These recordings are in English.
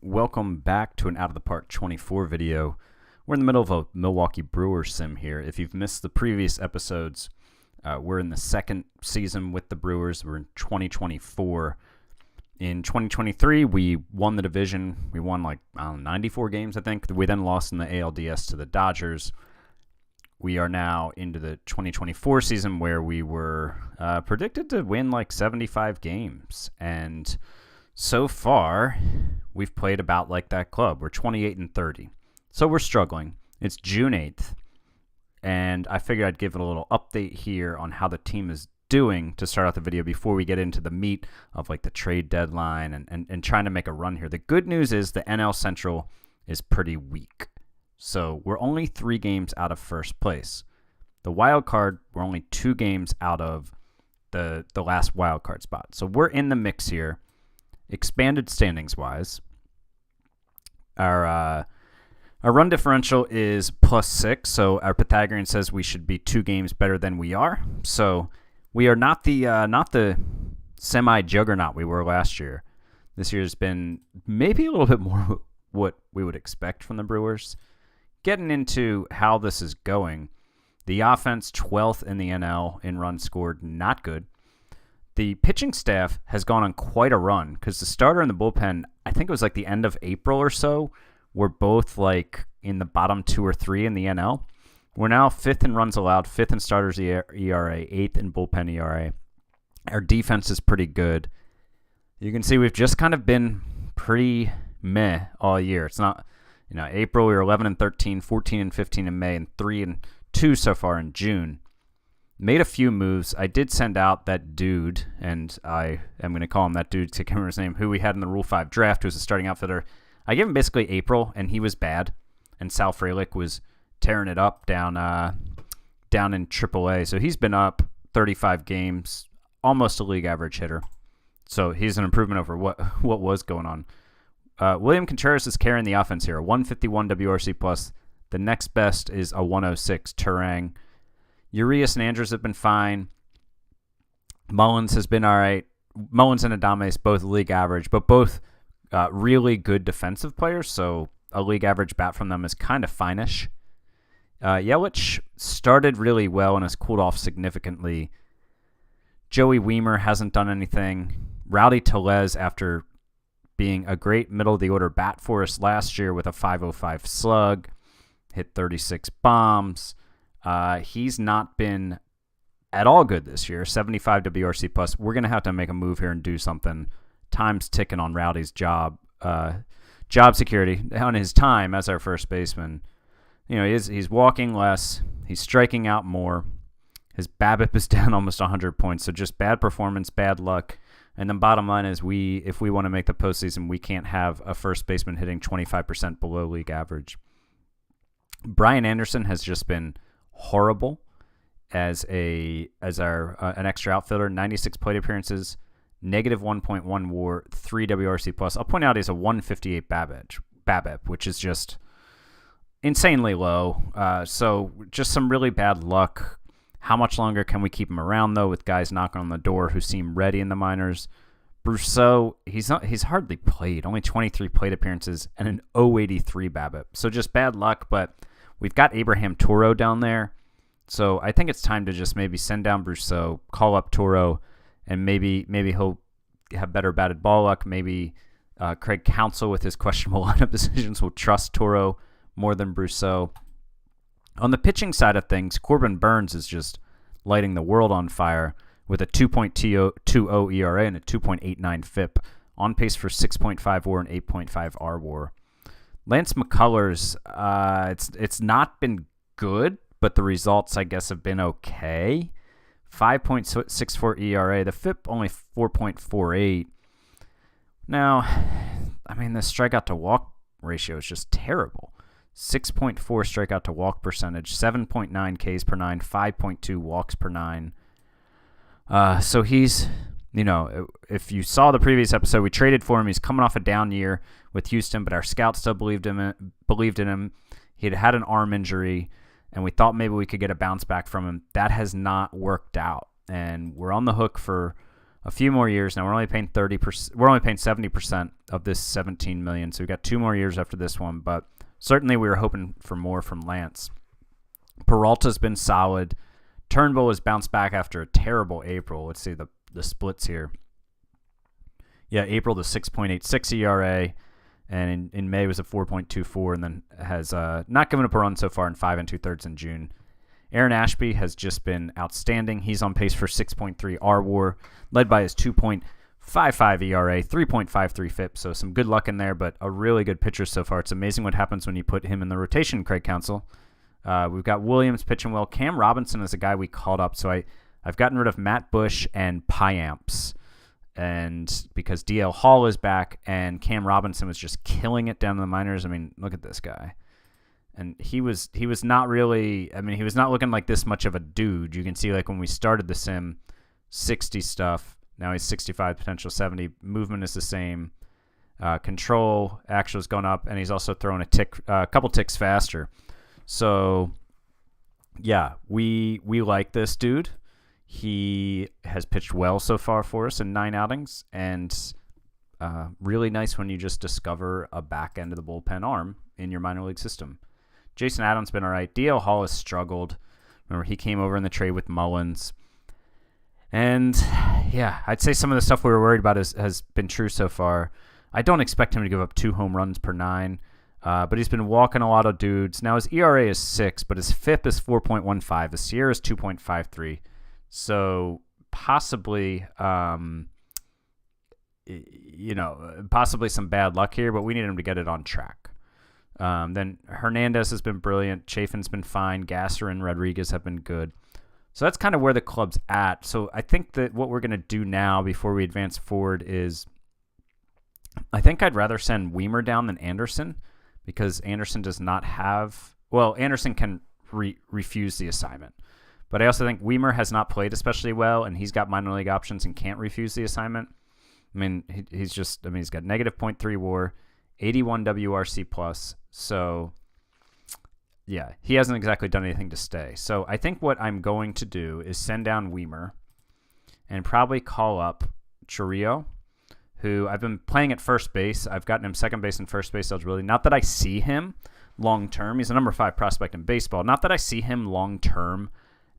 welcome back to an Out of the Park 24 video. We're in the middle of a Milwaukee Brewers sim here. If you've missed the previous episodes, we're in the second season with the Brewers. We're in 2024. In 2023, we won the division. We won 94 games, I think. We then lost in the ALDS to the Dodgers. We are now into the 2024 season where we were predicted to win 75 games. And so far, we've played about like that club. We're 28-30. So we're struggling. It's June 8th. And I figured I'd give it a little update here on how the team is doing to start out the video before we get into the meat of the trade deadline and trying to make a run here. The good news is the NL Central is pretty weak. So we're only 3 games out of first place. The wild card, we're only 2 games out of the last wild card spot. So we're in the mix here. Expanded standings-wise, our run differential is +6, so our Pythagorean says we should be 2 games better than we are. So we are not the semi-juggernaut we were last year. This year's been maybe a little bit more what we would expect from the Brewers. Getting into how this is going, the offense 12th in the NL in runs scored, not good. The pitching staff has gone on quite a run because the starter and the bullpen, I think it was the end of April or so, were both in the bottom 2 or 3 in the NL. We're now 5th in runs allowed, 5th in starters ERA, 8th in bullpen ERA. Our defense is pretty good. You can see we've just kind of been pretty meh all year. It's not, April we were 11-13, 14-15 in May, and 3-2 so far in June. Made a few moves. I did send out that dude, and I am going to call him that dude to remember his name, who we had in the Rule 5 draft, who's a starting outfitter. I gave him basically April, and he was bad. And Sal Frelick was tearing it up down in AAA. So he's been up 35 games, almost a league average hitter. So he's an improvement over what was going on. William Contreras is carrying the offense here, a 151 WRC plus. The next best is a 106 Turang. Urias and Andrews have been fine. Mullins has been all right. Mullins and Adames, both league average, but both really good defensive players, so a league average bat from them is kind of fine-ish. Yelich started really well and has cooled off significantly. Joey Weimer hasn't done anything. Rowdy Tellez, after being a great middle-of-the-order bat for us last year with a 505 slug, hit 36 bombs. He's not been at all good this year. 75 WRC plus. We're going to have to make a move here and do something. Time's ticking on Rowdy's job security on his time as our first baseman. He's walking less. He's striking out more. His BABIP is down almost 100 points. So just bad performance, bad luck. And then bottom line is if we want to make the postseason, we can't have a first baseman hitting 25% below league average. Brian Anderson has just been horrible as an extra outfielder. 96 plate appearances, negative 1.1 WAR, 3 WRC plus. I'll point out he's a 158 BABIP, which is just insanely low. So just some really bad luck. How much longer can we keep him around though, with guys knocking on the door who seem ready in the minors? Brousseau, he's hardly played, only 23 plate appearances and an 083 BABIP. So just bad luck, but we've got Abraham Toro down there. So I think it's time to just maybe send down Brousseau, call up Toro, and maybe he'll have better batted ball luck. Maybe Craig Counsell, with his questionable lineup decisions, will trust Toro more than Brousseau. On the pitching side of things, Corbin Burns is just lighting the world on fire with a 2.20 ERA and a 2.89 FIP, on pace for 6.5 WAR and 8.5 R WAR. Lance McCullers, it's not been good, but the results, I guess, have been okay. 5.64 ERA, the FIP only 4.48. Now, the strikeout to walk ratio is just terrible. 6.4 strikeout to walk percentage, 7.9 Ks per 9, 5.2 walks per 9. So he's, if you saw the previous episode, we traded for him. He's coming off a down year with Houston, but our scouts still believed in him. He'd had an arm injury, and we thought maybe we could get a bounce back from him. That has not worked out, and we're on the hook for a few more years. Now we're only paying 30%. We're only paying 70% of this $17 million. So we got 2 more years after this one. But certainly we were hoping for more from Lance. Peralta's been solid. Turnbull has bounced back after a terrible April. Let's see the splits here. Yeah, April the 6.86 ERA, and in May was a 4.24, and then has not given up a run so far in 5 2/3 in June. Aaron Ashby has just been outstanding. He's on pace for 6.3 RWAR, led by his 2.55 ERA, 3.53 FIP, so some good luck in there, but a really good pitcher so far. It's amazing what happens when you put him in the rotation, Craig Counsell. We've got Williams pitching well. Cam Robinson is a guy we called up, so I've gotten rid of Matt Bush and Piamps, and because DL Hall is back and Cam Robinson was just killing it down in the minors. I mean, look at this guy. And he was not really, I mean, he was not looking like this much of a dude. You can see, like, when we started the sim, 60 stuff. Now he's 65, potential 70. Movement is the same. Control actually has gone up, and he's also throwing a couple ticks faster. So, yeah, we like this dude. He has pitched well so far for us in 9 outings, and really nice when you just discover a back end of the bullpen arm in your minor league system. Jason Adams been all right. DL Hall has struggled. Remember, he came over in the trade with Mullins. And, yeah, I'd say some of the stuff we were worried about has been true so far. I don't expect him to give up 2 home runs per 9, but he's been walking a lot of dudes. Now, his ERA is 6, but his FIP is 4.15. The SIERA is 2.53. So, possibly, possibly some bad luck here, but we need him to get it on track. Then Hernandez has been brilliant. Chafin's been fine. Gasser and Rodriguez have been good. So that's kind of where the club's at. So I think that what we're going to do now before we advance forward is I think I'd rather send Weimer down than Anderson because Anderson does not have – well, Anderson can refuse the assignment. But I also think Weimer has not played especially well, and he's got minor league options and can't refuse the assignment. I mean, he's got negative .3 WAR, 81 WRC plus. So, yeah, he hasn't exactly done anything to stay. So I think what I'm going to do is send down Weimer and probably call up Chiriot, who I've been playing at first base. I've gotten him second base and first base eligibility. Not that I see him long term. He's a number 5 prospect in baseball. Not that I see him long term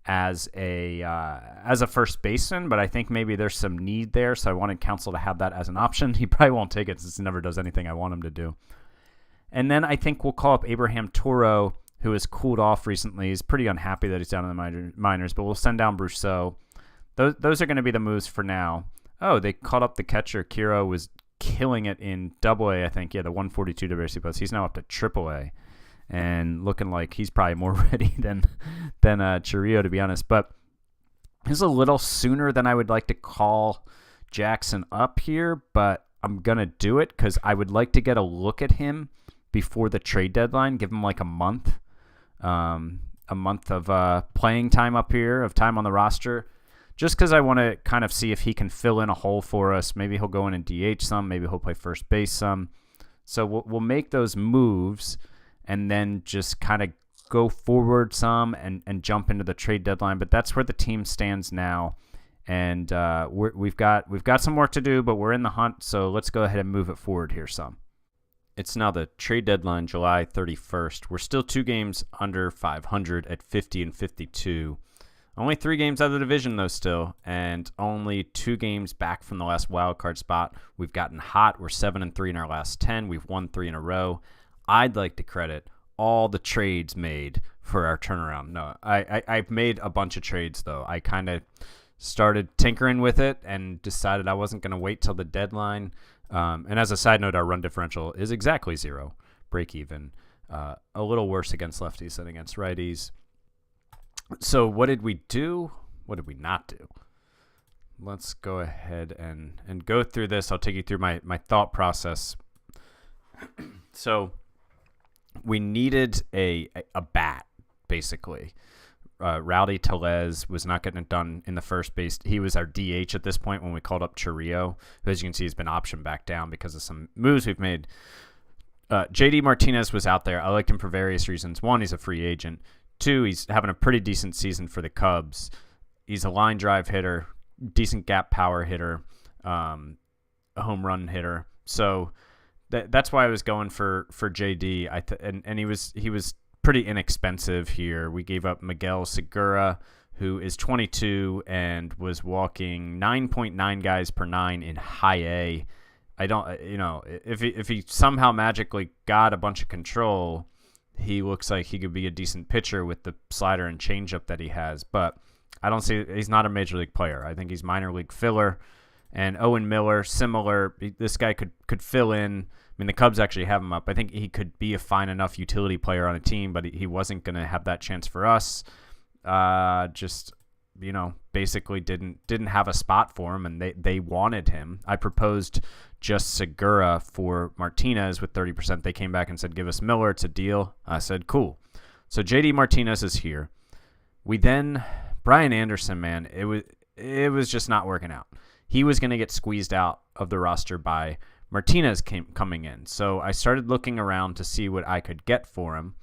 as a first baseman, but I think maybe there's some need there, so I wanted Counsell to have that as an option. He probably won't take it since he never does anything I want him to do. And then I think we'll call up Abraham Toro, who has cooled off recently. He's pretty unhappy that he's down in the minors, but we'll send down Brousseau. Those are going to be the moves for now. Oh, they called up the catcher. Kiro was killing it in Double-A, I think. Yeah, the 142 WRC plus. He's now up to Triple-A. And looking like he's probably more ready than Chiriot, to be honest. But he's a little sooner than I would like to call Jackson up here, but I'm going to do it because I would like to get a look at him before the trade deadline, give him like a month of playing time up here, of time on the roster, just because I want to kind of see if he can fill in a hole for us. Maybe he'll go in and DH some. Maybe he'll play first base some. So we'll make those moves and then just kind of go forward some and jump into the trade deadline. But that's where the team stands now. And we've got some work to do, but we're in the hunt. So let's go ahead and move it forward here some. It's now the trade deadline, July 31st. We're still 2 games under 500 at 50 and 52. Only 3 games out of the division, though, still, and only 2 games back from the last wild card spot. We've gotten hot. We're 7-3 in our last 10. We've won 3 in a row. I'd like to credit all the trades made for our turnaround. No, I've made a bunch of trades, though. I kind of started tinkering with it and decided I wasn't going to wait till the deadline. And as a side note, our run differential is exactly 0, break even. A little worse against lefties than against righties. So what did we do? What did we not do? Let's go ahead and go through this. I'll take you through my thought process. So we needed a bat, basically. Rowdy Tellez was not getting it done in the first base. He was our DH at this point when we called up Chiriot, who, as you can see, has been optioned back down because of some moves we've made. JD Martinez was out there. I liked him for various reasons. 1, he's a free agent. 2, he's having a pretty decent season for the Cubs. He's a line drive hitter, decent gap power hitter, a home run hitter. So that's why I was going for JD. And he was pretty inexpensive here. We gave up Miguel Segura, who is 22 and was walking 9.9 guys per 9 in high A. I don't, if he somehow magically got a bunch of control, he looks like he could be a decent pitcher with the slider and changeup that he has. But I don't see, he's not a major league player. I think he's minor league filler. And Owen Miller, similar. This guy could fill in. I mean, the Cubs actually have him up. I think he could be a fine enough utility player on a team, but he wasn't going to have that chance for us. Basically didn't have a spot for him, and they wanted him. I proposed just Segura for Martinez with 30%. They came back and said, give us Miller. It's a deal. I said, cool. So JD Martinez is here. We then, Brian Anderson, man, it was just not working out. He was going to get squeezed out of the roster by Martinez coming in. So I started looking around to see what I could get for him.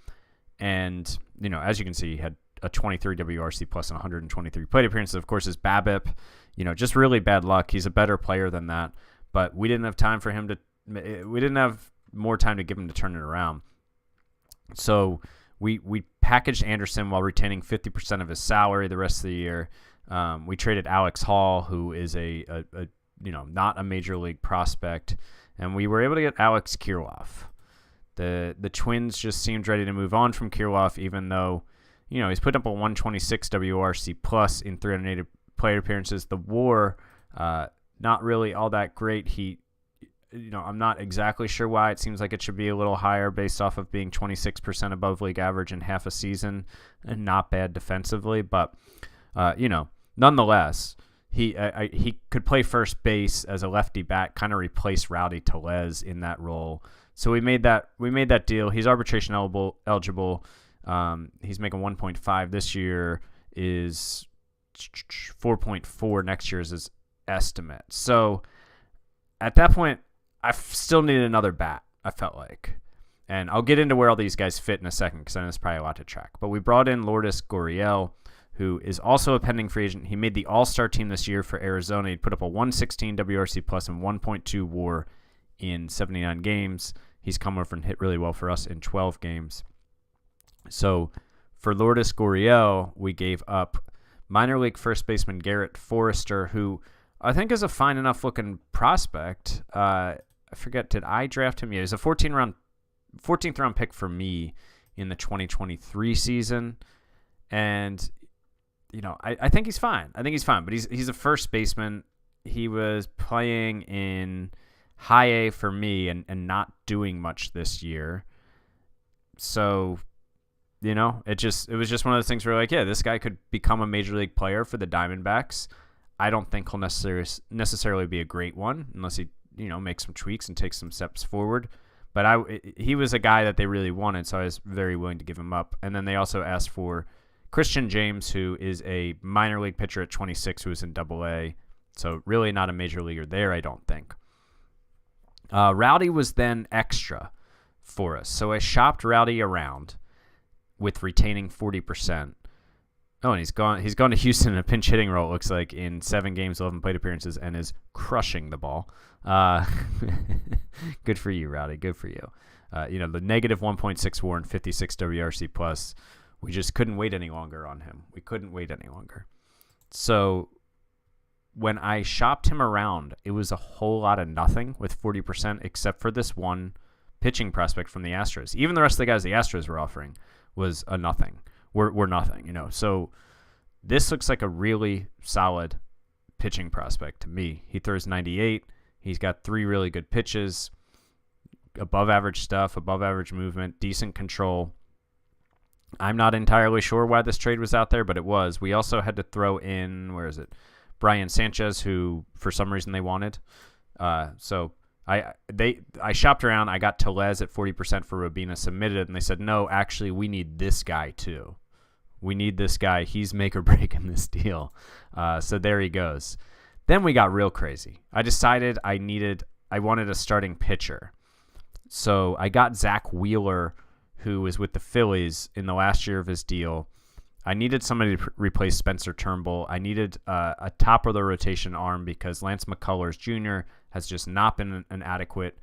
And, as you can see, he had a 23 WRC plus and 123 plate appearances. Of course, his BABIP, just really bad luck. He's a better player than that. But we didn't have time for him we didn't have more time to give him to turn it around. So we packaged Anderson while retaining 50% of his salary the rest of the year. We traded Alex Hall, who is a not a major league prospect, and we were able to get Alex Kirilloff. The Twins just seemed ready to move on from Kirilloff, even though he's put up a 126 WRC plus in 380 plate appearances. The WAR, not really all that great. I'm not exactly sure why. It seems like it should be a little higher based off of being 26% above league average in half a season, and not bad defensively. But nonetheless, he could play first base as a lefty bat, kind of replace Rowdy Tellez in that role. So we made that deal. He's arbitration eligible. He's making 1.5 this year, is 4.4 next year is his estimate. So at that point, I still needed another bat, I felt like. And I'll get into where all these guys fit in a second, because I know there's probably a lot to track. But we brought in Lourdes Gurriel, who is also a pending free agent. He made the All-Star team this year for Arizona. He put up a 116 WRC plus and 1.2 WAR in 79 games. He's come over and hit really well for us in 12 games. So for Lourdes Gurriel, we gave up minor league first baseman Garrett Forrester, who I think is a fine enough looking prospect. I forget, did I draft him? Yeah, he's a 14th round pick for me in the 2023 season. And, I think he's fine. But he's a first baseman. He was playing in high A for me and not doing much this year. So, it was just one of those things where like, yeah, this guy could become a major league player for the Diamondbacks. I don't think he'll necessarily be a great one unless he, makes some tweaks and takes some steps forward. But he was a guy that they really wanted, so I was very willing to give him up. And then they also asked for Christian James, who is a minor league pitcher at 26 who is in Double-A. So really not a major leaguer there, I don't think. Rowdy was then extra for us. So I shopped Rowdy around with retaining 40%. Oh, and he's gone to Houston in a pinch hitting role, it looks like, in 7 games, 11 plate appearances, and is crushing the ball. Good for you, Rowdy. Good for you. The negative 1.6 WAR and 56 WRC plus. We just couldn't wait any longer on him. So when I shopped him around, it was a whole lot of nothing with 40%, except for this one pitching prospect from the Astros. Even the rest of the guys the Astros were offering was a nothing. We're nothing, So this looks like a really solid pitching prospect to me. He throws 98. He's got 3 really good pitches, above average stuff, above average movement, decent control. I'm not entirely sure why this trade was out there, but it was. We also had to throw in, Brian Sanchez, who for some reason they wanted. So I shopped around. I got Tellez at 40% for Robina, submitted it, and they said, no, actually, we need this guy too. We need this guy. He's make or break in this deal. So there he goes. Then we got real crazy. I decided I wanted a starting pitcher. So I got Zach Wheeler, who was with the Phillies in the last year of his deal. I needed somebody to replace Spencer Turnbull. I needed a top of the rotation arm because Lance McCullers Jr. has just not been an adequate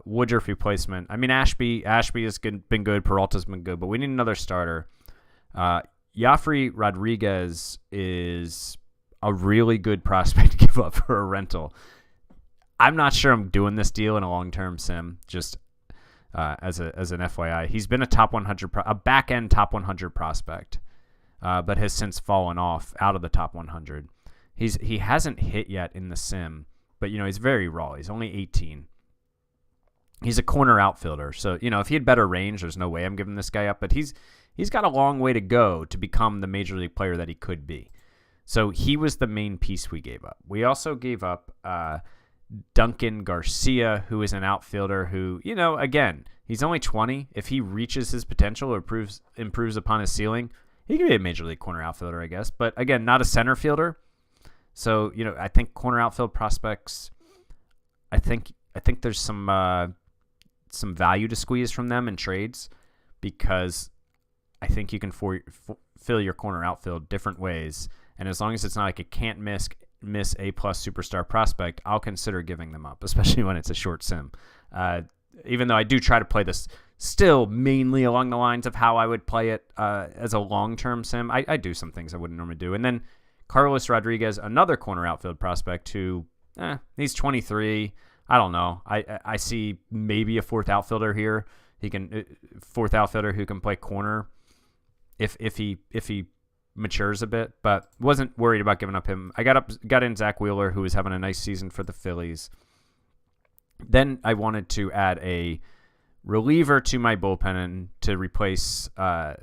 Woodruff replacement. I mean, Ashby has been good. Peralta's been good, but we need another starter. Yafri Rodriguez is a really good prospect to give up for a rental. I'm not sure I'm doing this deal in a long-term sim, just as an FYI. He's been a top 100, a back-end top 100 prospect, but has since fallen off out of the top 100. He hasn't hit yet in the sim, but, he's very raw. He's only 18. He's a corner outfielder, so, if he had better range, there's no way I'm giving this guy up, but he's got a long way to go to become the major league player that he could be. So he was the main piece we gave up. We also gave up Duncan Garcia, who is an outfielder who, again, he's only 20. If he reaches his potential or improves upon his ceiling, he could be a major league corner outfielder, I guess. But again, not a center fielder. So, I think corner outfield prospects, I think there's some value to squeeze from them in trades because I think you can fill your corner outfield different ways. And as long as it's not like a can't miss A-plus superstar prospect, I'll consider giving them up, especially when it's a short sim. Even though I do try to play this still mainly along the lines of how I would play it as a long-term sim, I do some things I wouldn't normally do. And then Carlos Rodriguez, another corner outfield prospect who, he's 23. I don't know. I see maybe a fourth outfielder here. Fourth outfielder who can play corner if he matures a bit, but wasn't worried about giving up him. I got in Zach Wheeler, who was having a nice season for the Phillies. Then I wanted to add a reliever to my bullpen to replace. Well,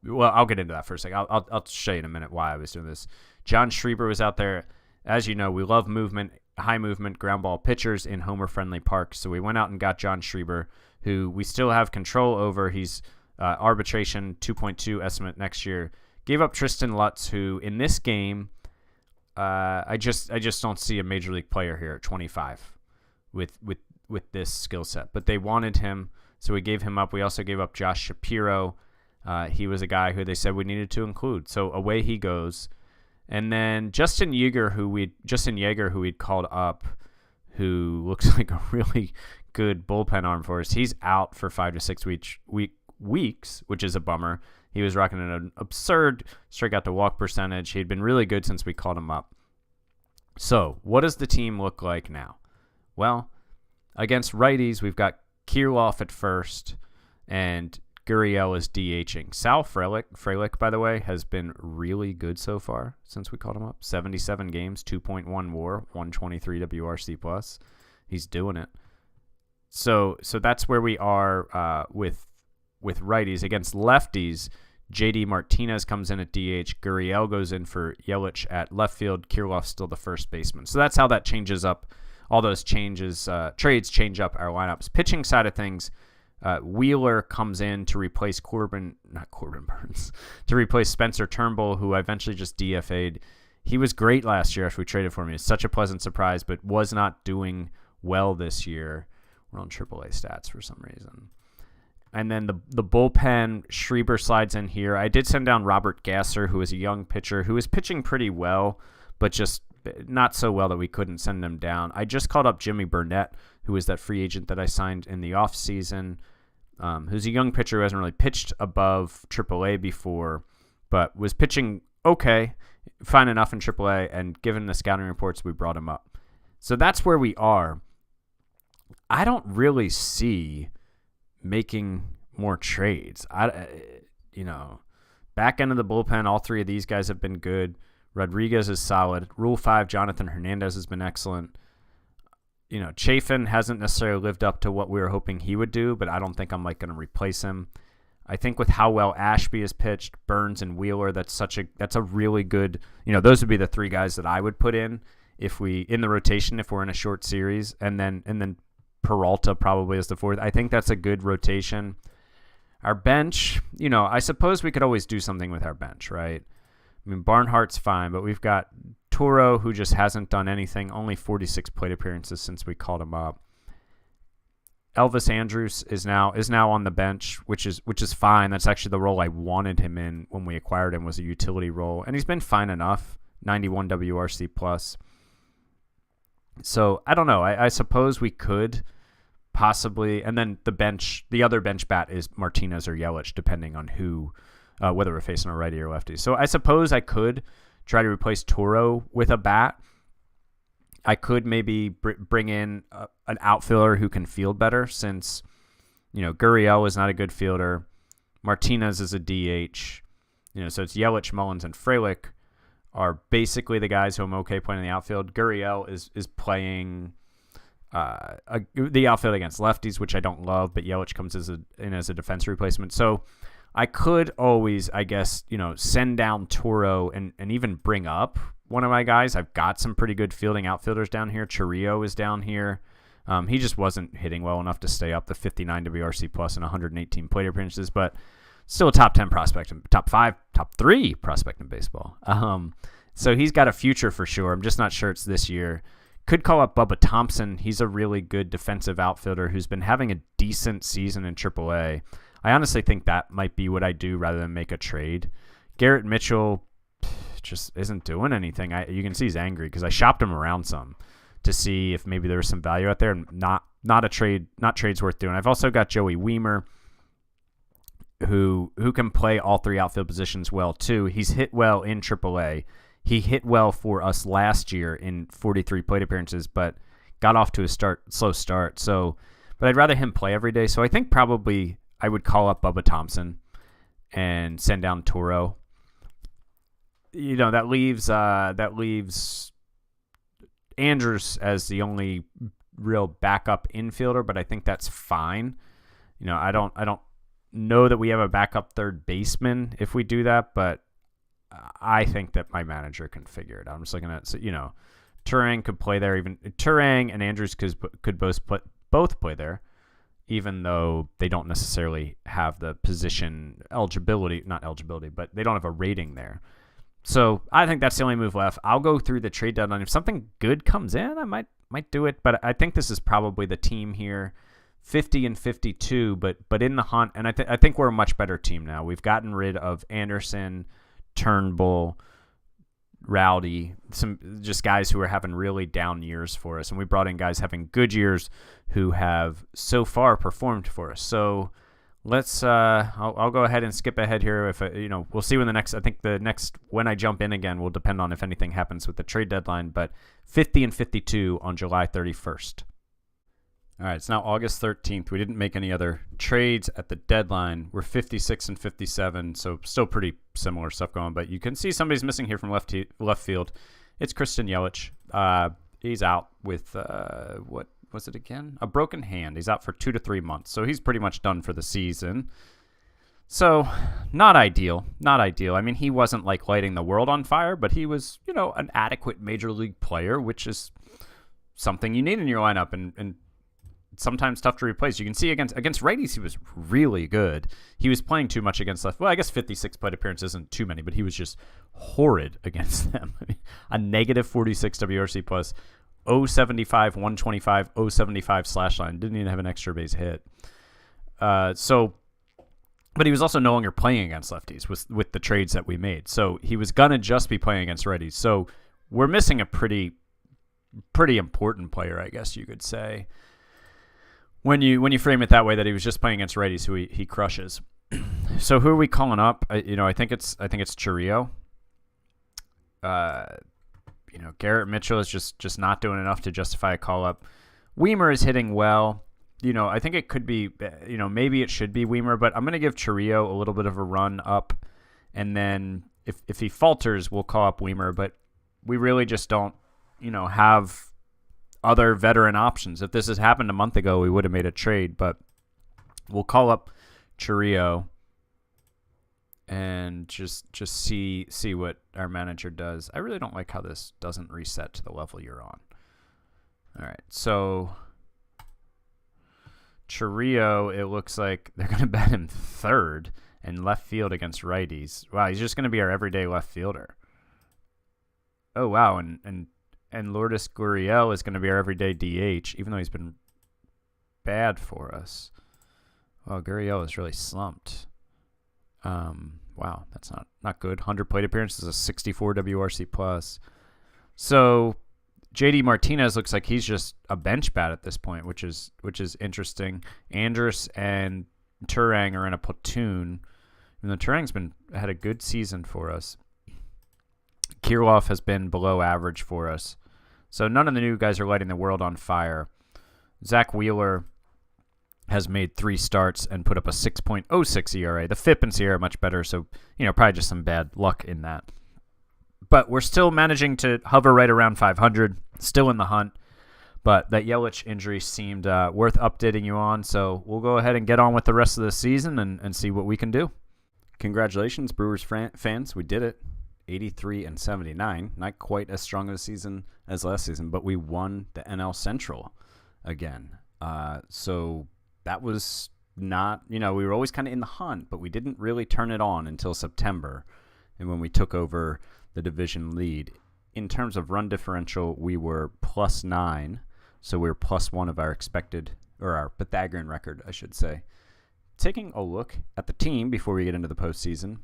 I'll get into that for a second. I'll show you in a minute why I was doing this. John Schreiber was out there. As you know, we love movement, high movement, ground ball pitchers in homer-friendly parks. So we went out and got John Schreiber, who we still have control over. He's arbitration 2.2 estimate next year. Gave up Tristan Lutz, who in this game, I just don't see a major league player here at 25 with this skill set. But they wanted him, so we gave him up. We also gave up Josh Shapiro. He was a guy who they said we needed to include. So away he goes. And then Justin Yeager, who we'd called up, who looks like a really good bullpen arm for us. He's out for 5 to 6 weeks, which is a bummer. He was rocking an absurd strikeout to walk percentage. He'd been really good since we called him up. So what does the team look like now? Well, against righties, we've got Kirilloff at first, and Gurriel is DHing. Sal Frelick, by the way, has been really good so far since we called him up. 77 games, 2.1 WAR, 123 WRC+. He's doing it. So that's where we are with righties. Against lefties, JD Martinez comes in at DH. Gurriel goes in for Yelich at left field. Kirilloff's still the first baseman. So that's how that changes up. All those trades change up our lineups. Pitching side of things, Wheeler comes in to replace to replace Spencer Turnbull, who I eventually just DFA'd. He was great last year after we traded for him. It's such a pleasant surprise, but was not doing well this year. We're on AAA stats for some reason. And then the bullpen, Schreiber slides in here. I did send down Robert Gasser, who is a young pitcher who is pitching pretty well, but just not so well that we couldn't send him down. I just called up Jimmy Burnett, who is that free agent that I signed in the offseason, who's a young pitcher who hasn't really pitched above AAA before, but was pitching okay, fine enough in AAA, and given the scouting reports, we brought him up. So that's where we are. I don't really see making more trades. Back end of the bullpen, all three of these guys have been good. Rodriguez is solid. Rule 5, Jonathan Hernandez has been excellent. Chafin hasn't necessarily lived up to what we were hoping he would do, but I don't think I'm going to replace him. I think with how well Ashby has pitched, Burns and Wheeler, that's a really good, those would be the three guys that I would put in the rotation if we're in a short series, and then Peralta probably is the fourth. I think that's a good rotation. Our bench, I suppose we could always do something with our bench, right? I mean, Barnhart's fine, but we've got Toro, who just hasn't done anything, only 46 plate appearances since we called him up. Elvis Andrus is now on the bench, which is fine. That's actually the role I wanted him in when we acquired him, was a utility role, and he's been fine enough. 91 WRC plus. So I don't know. I suppose we could possibly, and then the other bench bat is Martinez or Yelich, depending on whether we're facing a righty or lefty. So I suppose I could try to replace Toro with a bat. I could maybe bring in an outfielder who can field better, since, Gurriel is not a good fielder. Martinez is a DH. So it's Yelich, Mullins, and Frelick are basically the guys who I'm okay playing in the outfield. Gurriel is playing the outfield against lefties, which I don't love, but Yelich comes in as a defense replacement. So I could always, I guess, send down Toro and even bring up one of my guys. I've got some pretty good fielding outfielders down here. Chiriot is down here. He just wasn't hitting well enough to stay up, the 59 WRC plus and 118 plate appearances, but still a top 10 prospect, top 5, top 3 prospect in baseball. So he's got a future for sure. I'm just not sure it's this year. Could call up Bubba Thompson. He's a really good defensive outfielder who's been having a decent season in AAA. I honestly think that might be what I do rather than make a trade. Garrett Mitchell just isn't doing anything. You can see he's angry because I shopped him around some to see if maybe there was some value out there, and not trades worth doing. I've also got Joey Weimer, who can play all 3 outfield positions well too. He's hit well in AAA. He hit well for us last year in 43 plate appearances, but got off to a slow start. So, but I'd rather him play every day. So I think probably I would call up Bubba Thompson and send down Toro. That leaves Andrus as the only real backup infielder, but I think that's fine. I don't know that we have a backup third baseman if we do that, but I think that my manager can figure it out. I'm just looking at, Turang could play there. Even Turang and Andrus could both play there, even though they don't necessarily have the position not eligibility, but they don't have a rating there. So I think that's the only move left. I'll go through the trade deadline. If something good comes in, I might do it, but I think this is probably the team here. 50 and 52, but in the hunt, and I think we're a much better team now. We've gotten rid of Anderson, Turnbull, Rowdy, some just guys who are having really down years for us, and we brought in guys having good years who have so far performed for us. So let's I'll go ahead and skip ahead here. If we'll see when when I jump in again will depend on if anything happens with the trade deadline. But 50 and 52 on July 31st. All right, it's now August 13th. We didn't make any other trades at the deadline. We're 56 and 57, so still pretty similar stuff going. But you can see somebody's missing here from left field. It's Christian Yelich. He's out with, what was it again? A broken hand. He's out for 2 to 3 months, so he's pretty much done for the season. So not ideal. I mean, he wasn't like lighting the world on fire, but he was, an adequate major league player, which is something you need in your lineup, and sometimes tough to replace. You can see against righties, he was really good. He was playing too much against left. Well, I guess 56 plate appearances isn't too many, but he was just horrid against them. I mean, a negative 46 WRC plus, 075, 125, 075 slash line. Didn't even have an extra base hit. But he was also no longer playing against lefties with the trades that we made. So he was gonna just be playing against righties. So we're missing a pretty important player, I guess you could say, when you frame it that way, that he was just playing against righties who he crushes. So who are we calling up? I think it's Chiriot. Garrett Mitchell is just not doing enough to justify a call up. Weimer is hitting well. I think it could be, maybe it should be Weimer, but I'm going to give Chiriot a little bit of a run up, and then if he falters, we'll call up Weimer. But we really just don't, have other veteran options. If this has happened a month ago, we would have made a trade, but we'll call up Chiriot and just see what our manager does. I really don't like how this doesn't reset to the level you're on. All right, so Chiriot, it looks like they're going to bat him third in left field against righties. Wow, he's just going to be our everyday left fielder. Oh, wow, and Lourdes Gurriel is going to be our everyday DH, even though he's been bad for us. Well, Gurriel is really slumped. Wow, that's not good. 100 plate appearances, a 64 WRC plus. So JD Martinez looks like he's just a bench bat at this point, which is interesting. Andrus and Turang are in a platoon. And Turang's had a good season for us. Kirilloff has been below average for us. So none of the new guys are lighting the world on fire. Zach Wheeler has made 3 starts and put up a 6.06 ERA. The FIP and SIERA are much better, so probably just some bad luck in that. But we're still managing to hover right around 500, still in the hunt. But that Yelich injury seemed worth updating you on, so we'll go ahead and get on with the rest of the season and see what we can do. Congratulations, Brewers fans. We did it. 83-79. Not quite as strong of a season as last season, but we won the NL Central again. So that was not, we were always kind of in the hunt, but we didn't really turn it on until September. And when we took over the division lead, in terms of run differential, we were +9. So we were +1 of our expected, or our Pythagorean record, I should say. Taking a look at the team before we get into the postseason,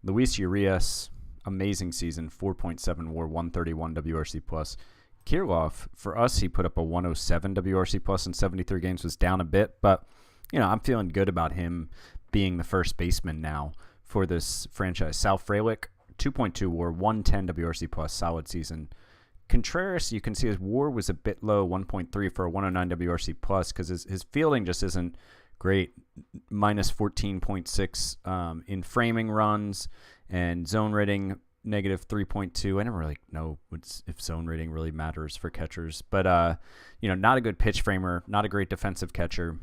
Luis Urias, amazing season, 4.7 WAR, 131 WRC plus. Kirilloff, for us, he put up a 107 WRC plus in 73 games, was down a bit, but I'm feeling good about him being the first baseman now for this franchise. Sal Frelick, 2.2 WAR, 110 WRC plus, solid season. Contreras, you can see his WAR was a bit low, 1.3 for a 109 WRC plus, because his fielding just isn't great. Minus 14.6 in framing runs, and zone rating negative 3.2. I never really know if zone rating really matters for catchers, but not a good pitch framer, not a great defensive catcher,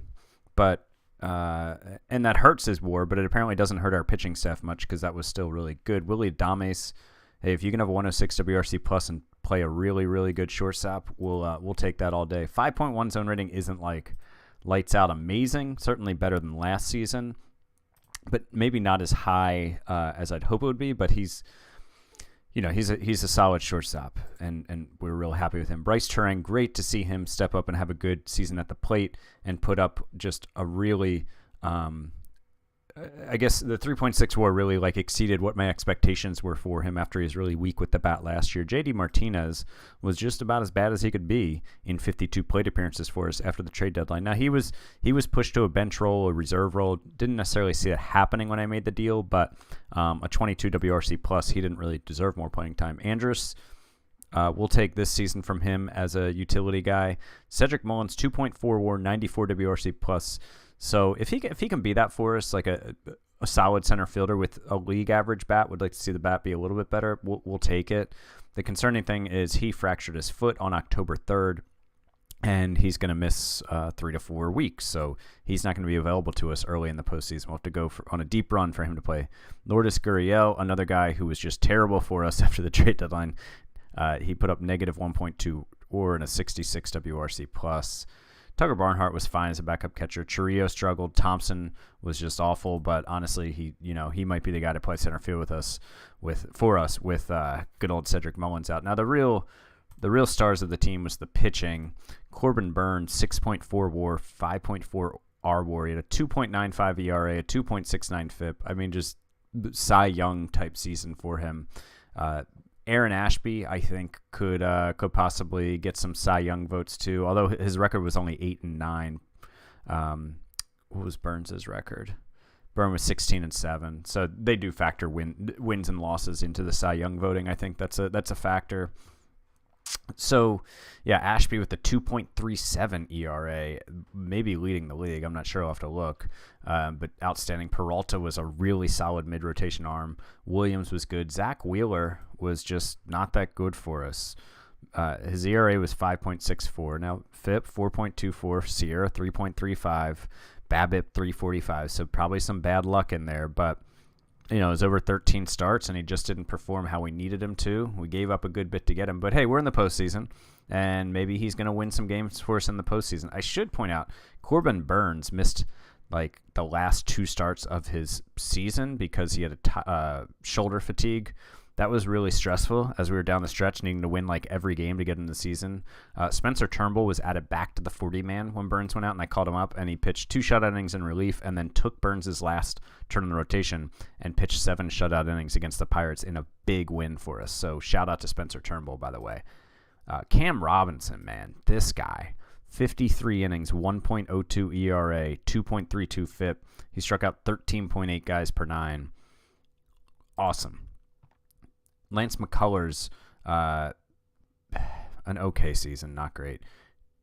but and that hurts his WAR, but it apparently doesn't hurt our pitching staff much because that was still really good. Willie Adames, hey, if you can have a 106 WRC plus and play a really, really good shortstop, we'll take that all day. 5.1 zone rating isn't like lights out amazing, certainly better than last season, but maybe not as high as I'd hope it would be. But he's a solid shortstop, and we're real happy with him. Bryce Turang, great to see him step up and have a good season at the plate and put up just a really, I guess the 3.6 WAR really exceeded what my expectations were for him after he was really weak with the bat last year. JD Martinez was just about as bad as he could be in 52 plate appearances for us after the trade deadline. Now he was pushed to a bench role, a reserve role. Didn't necessarily see it happening when I made the deal, but a 22 WRC plus, he didn't really deserve more playing time. Andrus, we'll take this season from him as a utility guy. Cedric Mullins, 2.4 WAR, 94 WRC plus. So if he can be that for us, like a solid center fielder with a league average bat, would like to see the bat be a little bit better. We'll take it. The concerning thing is he fractured his foot on October 3rd, and he's going to miss 3 to 4 weeks. So he's not going to be available to us early in the postseason. We'll have to go on a deep run for him to play. Lourdes Gurriel, another guy who was just terrible for us after the trade deadline. He put up negative 1.2 WAR and a 66 WRC plus. Tucker Barnhart was fine as a backup catcher. Chiriot struggled. Thompson was just awful, but honestly, he might be the guy to play center field for us with good old Cedric Mullins out. Now the real stars of the team was the pitching. Corbin Burns, 6.4 WAR, 5.4 R WAR. He had a 2.95 ERA, a 2.69 FIP. I mean, just Cy Young type season for him. Aaron Ashby, I think, could possibly get some Cy Young votes too, although his record was only 8-9. What was Burns' record? Burn was 16-7. So they do factor wins and losses into the Cy Young voting. I think that's a factor. So, yeah, Ashby with the 2.37 ERA, maybe leading the league. I'm not sure. I'll have to look. But outstanding. Peralta was a really solid mid-rotation arm. Williams was good. Zach Wheeler was just not that good for us. His ERA was 5.64. Now, FIP, 4.24. SIERA, 3.35. BABIP, 3.45. So probably some bad luck in there, but it was over 13 starts, and he just didn't perform how we needed him to. We gave up a good bit to get him. But, hey, we're in the postseason, and maybe he's going to win some games for us in the postseason. I should point out, Corbin Burns missed, the last 2 starts of his season because he had shoulder fatigue. that was really stressful as we were down the stretch needing to win like every game to get in the season. Spencer Turnbull was added back to the 40-man when Burns went out, and I called him up, and he pitched 2 shutout innings in relief and then took Burns' last turn in the rotation and pitched 7 shutout innings against the Pirates in a big win for us. So shout out to Spencer Turnbull, by the way. Cam Robinson, man, this guy, 53 innings, 1.02 ERA, 2.32 FIP. He struck out 13.8 guys per 9. Awesome. Lance McCullers, an okay season, not great.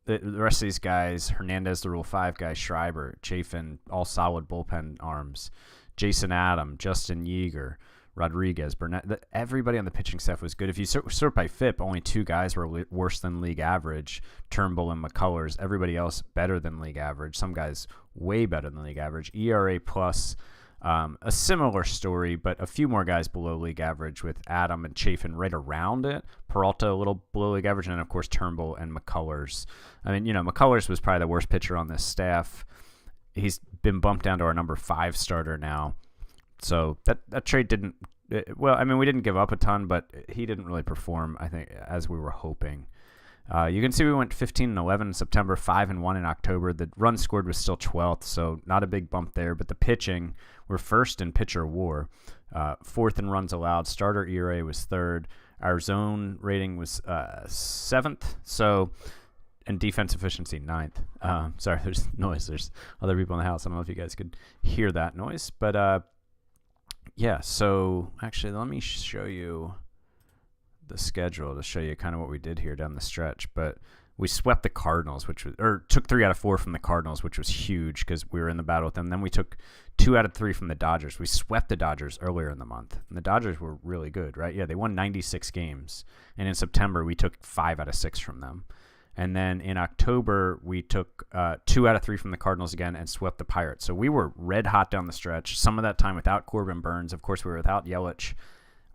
The rest of these guys, Hernandez, the Rule 5 guy, Schreiber, Chafin, all solid bullpen arms. Jason Adam, Justin Yeager, Rodriguez, Burnett. Everybody on the pitching staff was good. If you sort by FIP, only 2 guys were worse than league average, Turnbull and McCullers. Everybody else better than league average. Some guys way better than league average. ERA plus, a similar story, but a few more guys below league average with Adam and Chafin right around it. Peralta a little below league average, and then, of course, Turnbull and McCullers. I mean, McCullers was probably the worst pitcher on this staff. He's been bumped down to our number 5 starter now. So that trade didn't – well, I mean, we didn't give up a ton, but he didn't really perform, I think, as we were hoping. You can see we went 15-11 in September, 5-1 in October. The run scored was still 12th, so not a big bump there. But the pitching, we're first in pitcher WAR, 4th in runs allowed. Starter ERA was 3rd. Our zone rating was 7th. So, and defense efficiency 9th. Sorry, there's noise. There's other people in the house. I don't know if you guys could hear that noise, but yeah. So actually, let me show you the schedule to show you kind of what we did here down the stretch. But we swept the Cardinals, took 3 out of 4 from the Cardinals, which was huge because we were in the battle with them. Then we took 2 out of 3 from the Dodgers. We swept the Dodgers earlier in the month, and the Dodgers were really good, right? Yeah, they won 96 games, and in September we took 5 out of 6 from them. And then in October, we took 2 out of 3 from the Cardinals again and swept the Pirates. So we were red hot down the stretch. Some of that time without Corbin Burns. Of course, we were without Yelich.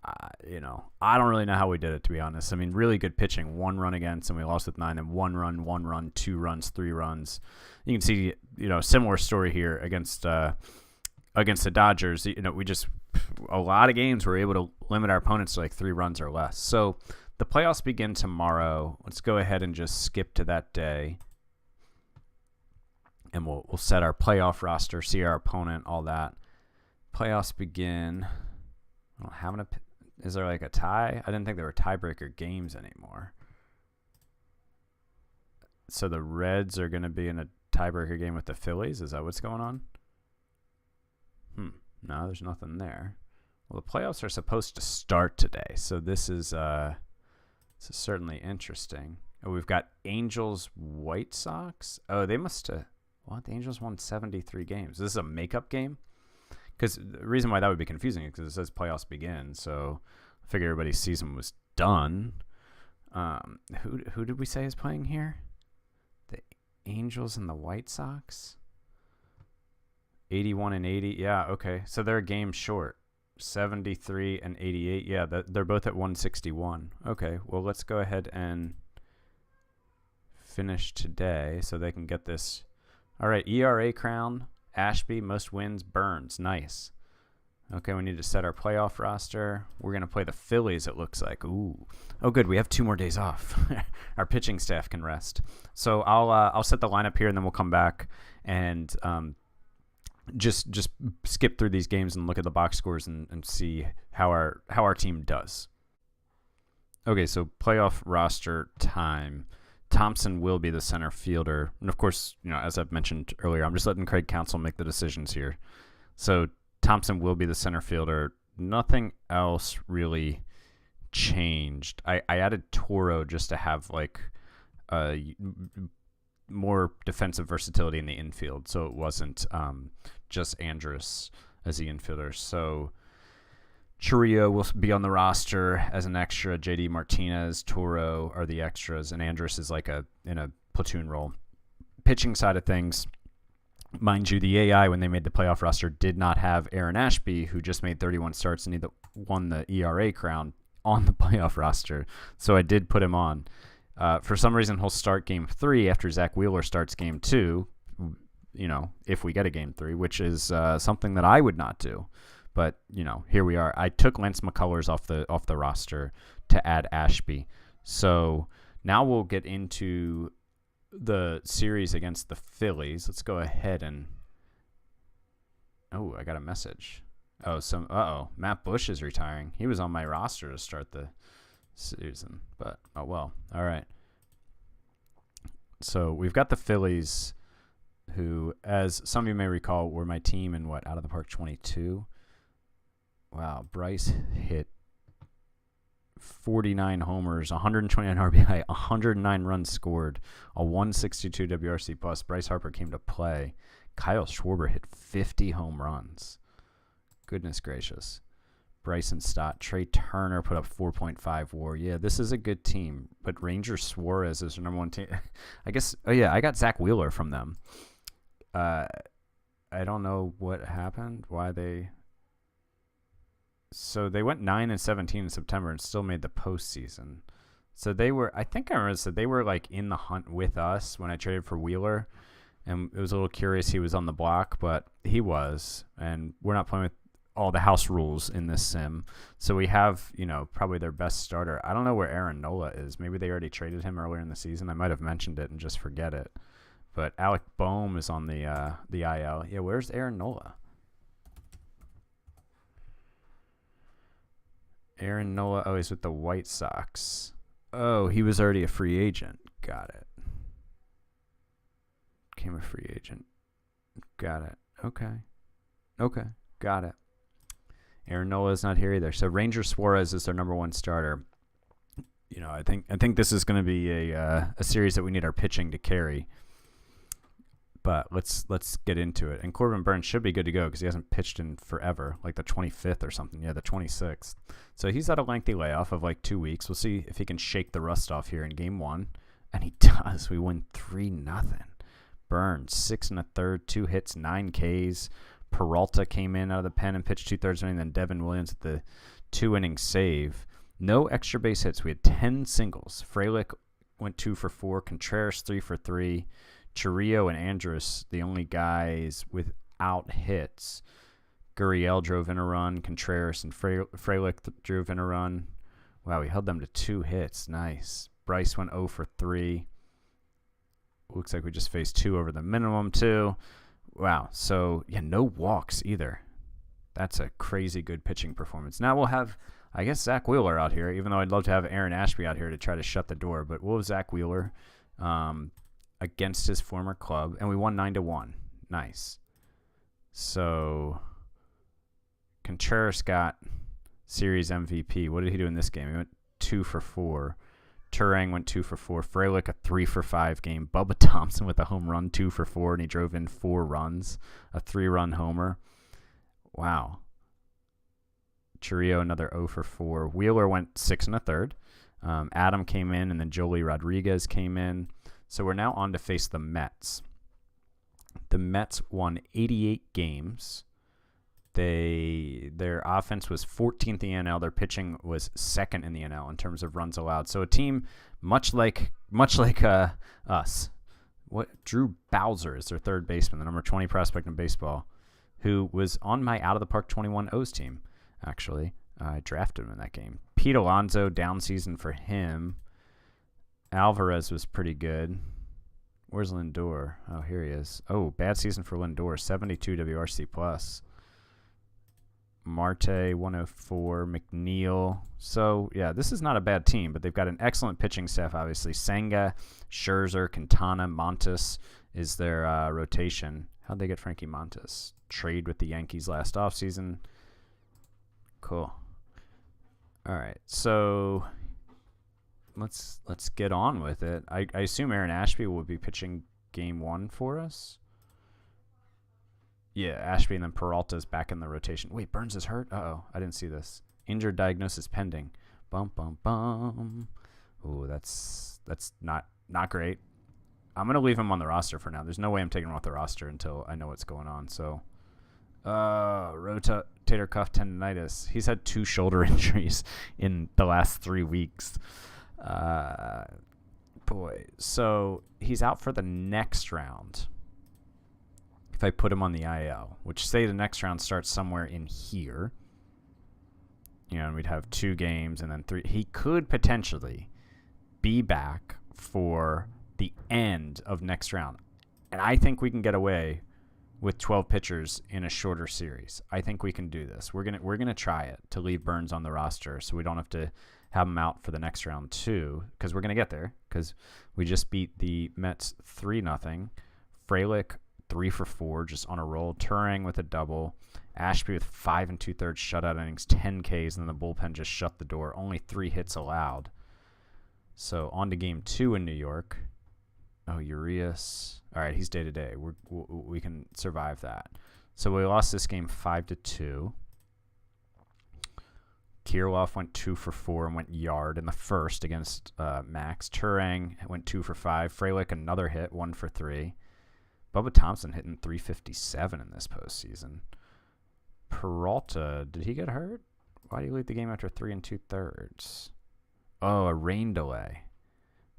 I don't really know how we did it, to be honest. I mean, really good pitching. 1 run against, and we lost with 9. And 1 run, 2 runs, 3 runs. You can see, similar story here against the Dodgers. We just a lot of games we're able to limit our opponents to like 3 runs or less. So the playoffs begin tomorrow. Let's go ahead and just skip to that day, and we'll set our playoff roster, see our opponent, all that. Playoffs begin. I don't have is there like a tie? I didn't think there were tiebreaker games anymore. So the Reds are going to be in a tiebreaker game with the Phillies? Is that what's going on? No, there's nothing there. Well, the playoffs are supposed to start today, so this is certainly interesting. Oh, we've got Angels, White Sox. Oh, they must have. What? The Angels won 73 games. This is a makeup game? Because the reason why that would be confusing is because it says playoffs begin, so I figure everybody's season was done. Who did we say is playing here? The Angels and the White Sox? 81 and 80. Yeah, okay. So they're a game short. 73 and 88. Yeah, they're both at 161. Okay, well, let's go ahead and finish today so they can get this. All right, ERA crown. Ashby, most wins, Burns. Nice. Okay, we need to set our playoff roster. We're going to play the Phillies, it looks like. Ooh. Oh, good. We have 2 more days off. Our pitching staff can rest. So I'll set the lineup here, and then we'll come back and just skip through these games and look at the box scores and see how our team does. Okay, so playoff roster time. Thompson will be the center fielder. And, of course, as I've mentioned earlier, I'm just letting Craig Counsell make the decisions here. So Thompson will be the center fielder. Nothing else really changed. I added Toro just to have, more defensive versatility in the infield. So it wasn't just Andrus as the infielder. So Churrio will be on the roster as an extra. JD Martinez, Toro are the extras, and Andrus is in a platoon role. Pitching side of things, mind you, the AI, when they made the playoff roster, did not have Aaron Ashby, who just made 31 starts and he won the ERA crown, on the playoff roster. So I did put him on. For some reason, he'll start Game 3 after Zach Wheeler starts Game 2, if we get a Game 3, which is something that I would not do. But, here we are. I took Lance McCullers off the roster to add Ashby. So now we'll get into the series against the Phillies. Let's go ahead and... Oh, I got a message. Matt Bush is retiring. He was on my roster to start the season, but oh well. All right. So we've got the Phillies, who, as some of you may recall, were my team in Out of the Park 22. Wow, Bryce hit 49 homers, 129 RBI, 109 runs scored, a 162 WRC plus. Bryce Harper came to play. Kyle Schwarber hit 50 home runs. Goodness gracious. Bryson Stott. Trey Turner put up 4.5 WAR. Yeah, this is a good team. But Ranger Suarez is their number one team. I guess, I got Zach Wheeler from them. I don't know what happened, why they... So they went 9-17 in September and still made the postseason. So they were, I think I remember said they were like in the hunt with us when I traded for Wheeler. And it was a little curious he was on the block, but he was. And we're not playing with all the house rules in this sim. So we have, probably their best starter. I don't know where Aaron Nola is. Maybe they already traded him earlier in the season. I might have mentioned it and just forget it. But Alec Boehm is on the IL. Yeah, where's Aaron Nola? Aaron Nola, he's with the White Sox. Oh, he was already a free agent. Got it. Became a free agent. Got it. Okay. Got it. Aaron Nola is not here either. So Ranger Suarez is their number one starter. I think this is going to be a series that we need our pitching to carry. But let's get into it. And Corbin Burns should be good to go because he hasn't pitched in forever, like the 25th or something. Yeah, the 26th. So he's had a lengthy layoff of like 2 weeks. We'll see if he can shake the rust off here in game one. And he does. We win 3-0. Burns, 6 1/3, 2 hits, 9 Ks. Peralta came in out of the pen and pitched 2/3 inning. Then Devin Williams at the 2-inning save. No extra base hits. We had 10 singles. Frelick went 2 for 4. Contreras 3 for 3. Chiriot and Andrus, the only guys without hits. Gurriel drove in a run. Contreras and Frelick drove in a run. Wow, we held them to 2 hits. Nice. Bryce went 0 for 3. Looks like we just faced 2 over the minimum, too. Wow. So, no walks either. That's a crazy good pitching performance. Now we'll have, I guess, Zach Wheeler out here, even though I'd love to have Aaron Ashby out here to try to shut the door. But we'll have Zach Wheeler against his former club, and we won 9-1. Nice. So Contreras got series MVP. What did he do in this game? He went 2 for 4. Turang went 2 for 4. Frelick a 3 for 5 game. Bubba Thompson with a home run, 2 for 4, and he drove in 4 runs, a 3-run homer. Wow. Chiriot another 0 for 4. Wheeler went 6 1/3. Adam came in, and then Joely Rodriguez came in. So we're now on to face the Mets. The Mets won 88 games. Their offense was 14th in the NL. Their pitching was 2nd in the NL in terms of runs allowed. So a team much like us. Drew Bowser is their third baseman, the number 20 prospect in baseball, who was on my Out of the Park 21 O's team, actually. I drafted him in that game. Pete Alonso, down season for him. Alvarez was pretty good. Where's Lindor? Oh, here he is. Oh, bad season for Lindor, 72 WRC plus. Marte, 104. McNeil. So, yeah, this is not a bad team, but they've got an excellent pitching staff, obviously. Senga, Scherzer, Quintana, Montes is their rotation. How'd they get Frankie Montes? Trade with the Yankees last offseason. Cool. All right, so let's get on with it. I assume Aaron Ashby will be pitching game 1 for us. Yeah, Ashby, and then Peralta's back in the rotation. Wait, Burns is hurt? Uh-oh, I didn't see this. Injured diagnosis pending. Bum, bum, bum. Ooh, that's not great. I'm going to leave him on the roster for now. There's no way I'm taking him off the roster until I know what's going on. So, rotator cuff tendonitis. He's had 2 shoulder injuries in the last 3 weeks. Boy. So, he's out for the next round. if I put him on the IL, which say the next round starts somewhere in here, and we'd have 2 games and then 3. He could potentially be back for the end of next round. And I think we can get away with 12 pitchers in a shorter series. I think we can do this. We're gonna try it to leave Burns on the roster so we don't have to have him out for the next round too, because we're gonna get there, because we just beat the Mets 3-0. Frelick 3 for 4 just on a roll. Turing with a double. Ashby with 5 2/3 shutout innings, 10 Ks, and then the bullpen just shut the door. Only 3 hits allowed. So on to game 2 in New York. Oh, Urias. All right, he's day-to-day. We can survive that. So we lost this game 5-2. Kirilloff went 2 for 4 and went yard in the first against Max. Turing went 2 for 5. Frelick another hit, 1 for 3. Bubba Thompson hitting .357 in this postseason. Peralta, did he get hurt? Why did he leave the game after 3 2/3? Oh, a rain delay.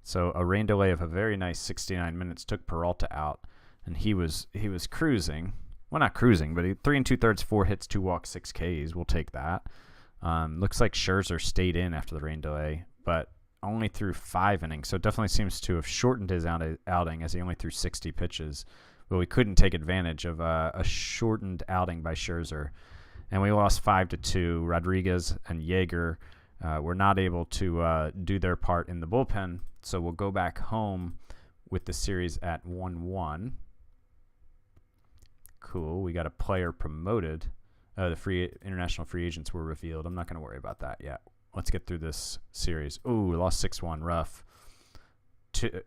So a rain delay of a very nice 69 minutes took Peralta out, and he was cruising. Well, not cruising, but 3 2/3, 4 hits, 2 walks, 6 Ks. We'll take that. Looks like Scherzer stayed in after the rain delay, but only threw 5 innings. So it definitely seems to have shortened his outing, as he only threw 60 pitches. But we couldn't take advantage of a shortened outing by Scherzer. And we lost 5-2. Rodriguez and Yeager were not able to do their part in the bullpen. So we'll go back home with the series at 1-1. Cool. We got a player promoted. The international free agents were revealed. I'm not going to worry about that yet. Let's get through this series. Ooh, we lost 6-1. Rough.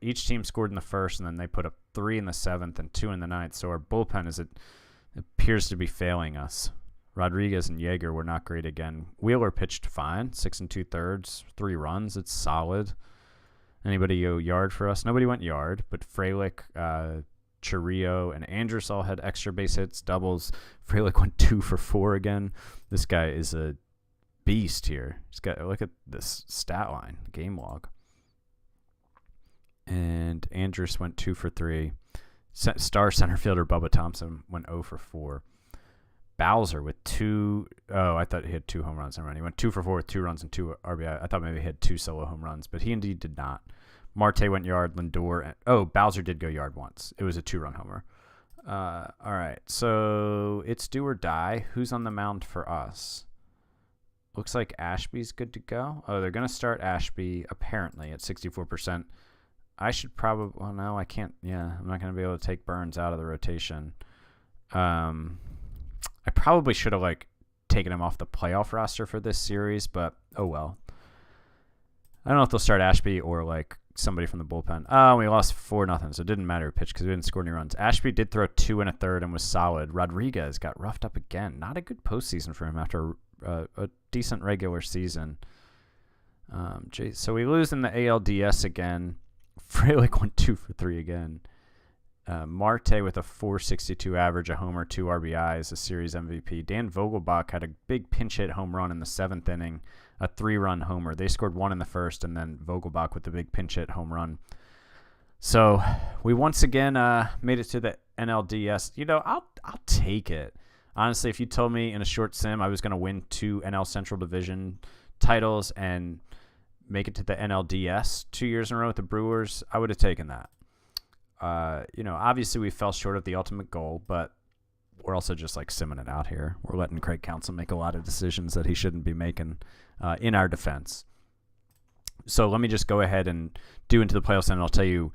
Each team scored in the first, and then they put up 3 in the 7th and 2 in the 9th. So our bullpen appears to be failing us. Rodriguez and Yeager were not great again. Wheeler pitched fine, 6 2/3, 3 runs. It's solid. Anybody go yard for us? Nobody went yard, but Frelick, Chiriot, and Andrus all had extra base hits, doubles. Frelick went 2 for 4 again. This guy is a beast here. Look at this stat line, game log. And Andrus went 2 for 3. Star center fielder Bubba Thompson went 0 for 4. Bowser with 2. Oh, I thought he had 2 home runs. He went 2 for 4 with 2 runs and 2 RBI. I thought maybe he had 2 solo home runs, but he indeed did not. Marte went yard. Lindor. Bowser did go yard once. It was a 2-run homer. All right, so it's do or die. Who's on the mound for us? Looks like Ashby's good to go. Oh, they're going to start Ashby apparently at 64%. I should probably, well, no, I can't. Yeah, I'm not going to be able to take Burns out of the rotation. I probably should have taken him off the playoff roster for this series, but oh well. I don't know if they'll start Ashby or somebody from the bullpen. Oh, we lost 4-0, so it didn't matter who pitched because we didn't score any runs. Ashby did throw 2 1/3 and was solid. Rodriguez got roughed up again. Not a good postseason for him after a decent regular season. So we lose in the ALDS again. Frelick went 2 for 3 again. Marte with a .462 average, a homer, 2 RBIs, a series MVP. Dan Vogelbach had a big pinch hit home run in the 7th inning, a 3-run homer. They scored 1 in the first, and then Vogelbach with the big pinch hit home run. So we once again made it to the NLDS. I'll take it. Honestly, if you told me in a short sim I was going to win 2 NL Central Division titles and make it to the NLDS 2 years in a row with the Brewers, I would have taken that. Obviously we fell short of the ultimate goal, but we're also just simming it out here. We're letting Craig Counsell make a lot of decisions that he shouldn't be making in our defense. So let me just go ahead and do into the playoffs, and I'll tell you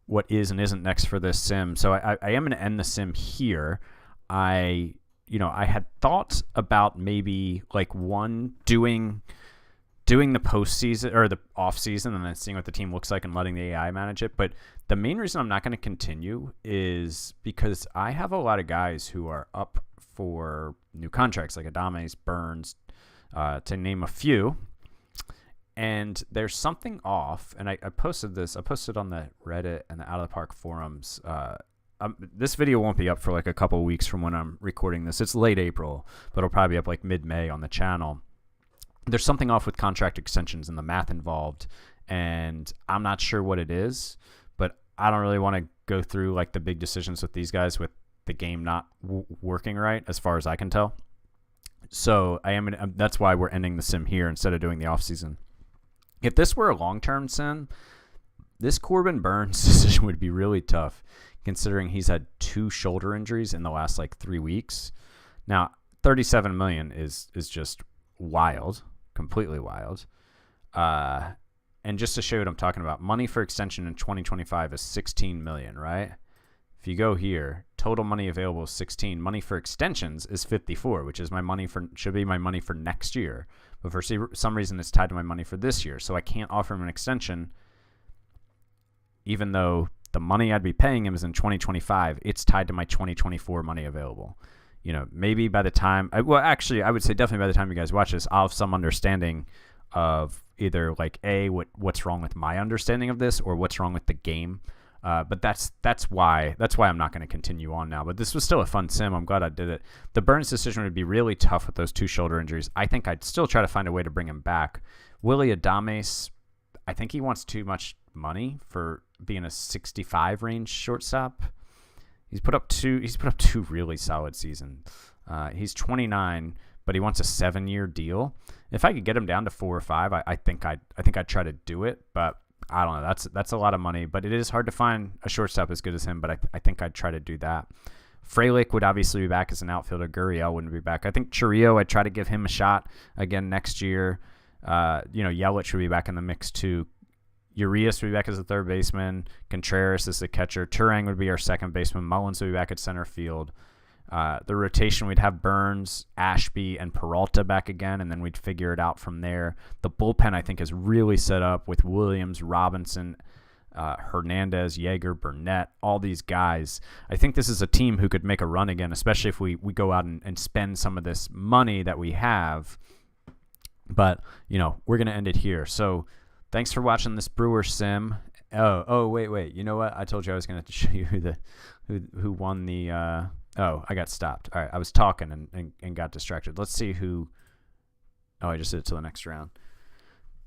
what is and isn't next for this sim. So I am going to end the sim here. I had thought about maybe doing the postseason or the off season and then seeing what the team looks like and letting the AI manage it. But the main reason I'm not going to continue is because I have a lot of guys who are up for new contracts, like Adames, Burns, to name a few. And there's something off. And I posted this. I posted on the Reddit and the Out of the Park forums. This video won't be up for a couple of weeks from when I'm recording this. It's late April, but it'll probably be up mid-May on the channel. There's something off with contract extensions and the math involved, and I'm not sure what it is, but I don't really want to go through the big decisions with these guys with the game not working right, as far as I can tell. So that's why we're ending the sim here instead of doing the off season. If this were a long-term sim, this Corbin Burnes decision would be really tough, considering he's had 2 shoulder injuries in the last 3 weeks. Now, $37 million is just wild, completely wild. And just to show you what I'm talking about, money for extension in 2025 is $16 million, right? If you go here, total money available is 16. Money for extensions is 54, which is should be my money for next year. But for some reason, it's tied to my money for this year, so I can't offer him an extension, even though the money I'd be paying him is in 2025. It's tied to my 2024 money available. Maybe by the time, I would say definitely by the time you guys watch this, I'll have some understanding of either what's wrong with my understanding of this or what's wrong with the game. But that's why I'm not going to continue on now. But this was still a fun sim. I'm glad I did it. The Burnes decision would be really tough with those 2 shoulder injuries. I think I'd still try to find a way to bring him back. Willie Adames, I think he wants too much money for being a 65 range shortstop. He's put up 2 really solid seasons. He's 29, but he wants a 7-year deal. If I could get him down to 4 or 5, I think I'd try to do it, but I don't know. That's a lot of money, but it is hard to find a shortstop as good as him, but I think I'd try to do that. Frelick would obviously be back as an outfielder. Gurriel wouldn't be back. I think Chiriot, I'd try to give him a shot again next year. Yelich would be back in the mix too. Urias would be back as a third baseman. Contreras is the catcher. Turang would be our second baseman. Mullins would be back at center field. The rotation, we'd have Burnes, Ashby, and Peralta back again, and then we'd figure it out from there. The bullpen, I think, is really set up with Williams, Robinson, Hernandez, Yeager, Burnett, all these guys. I think this is a team who could make a run again, especially if we go out and spend some of this money that we have. But, we're going to end it here. So thanks for watching this Brewer sim. Oh, wait. You know what? I told you I was going to show you who won the... Oh, I got stopped. All right, I was talking and got distracted. Let's see who. Oh, I just did it to the next round.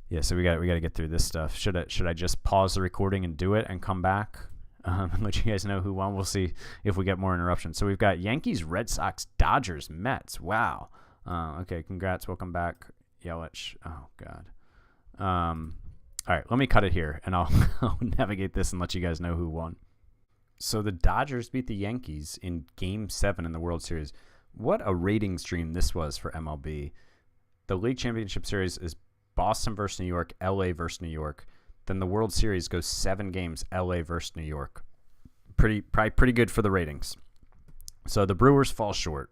Yeah, so we got to get through this stuff. Should I just pause the recording and do it and come back and let you guys know who won? We'll see if we get more interruptions. So we've got Yankees, Red Sox, Dodgers, Mets. Wow. Okay, congrats. Welcome back, Yelich. Oh God. All right, let me cut it here and I'll navigate this and let you guys know who won. So the Dodgers beat the Yankees in Game 7 in the World Series. What a rating stream this was for MLB. The League Championship Series is Boston versus New York, LA versus New York. Then the World Series goes 7 games, LA versus New York. Probably pretty good for the ratings. So the Brewers fall short.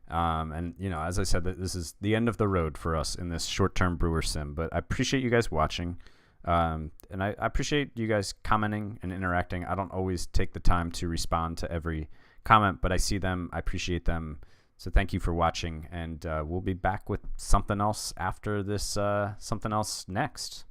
And, as I said, this is the end of the road for us in this short-term Brewer sim. But I appreciate you guys watching. And I appreciate you guys commenting and interacting. I don't always take the time to respond to every comment, but I see them. I appreciate them. So thank you for watching, and we'll be back with something else after this, something else next.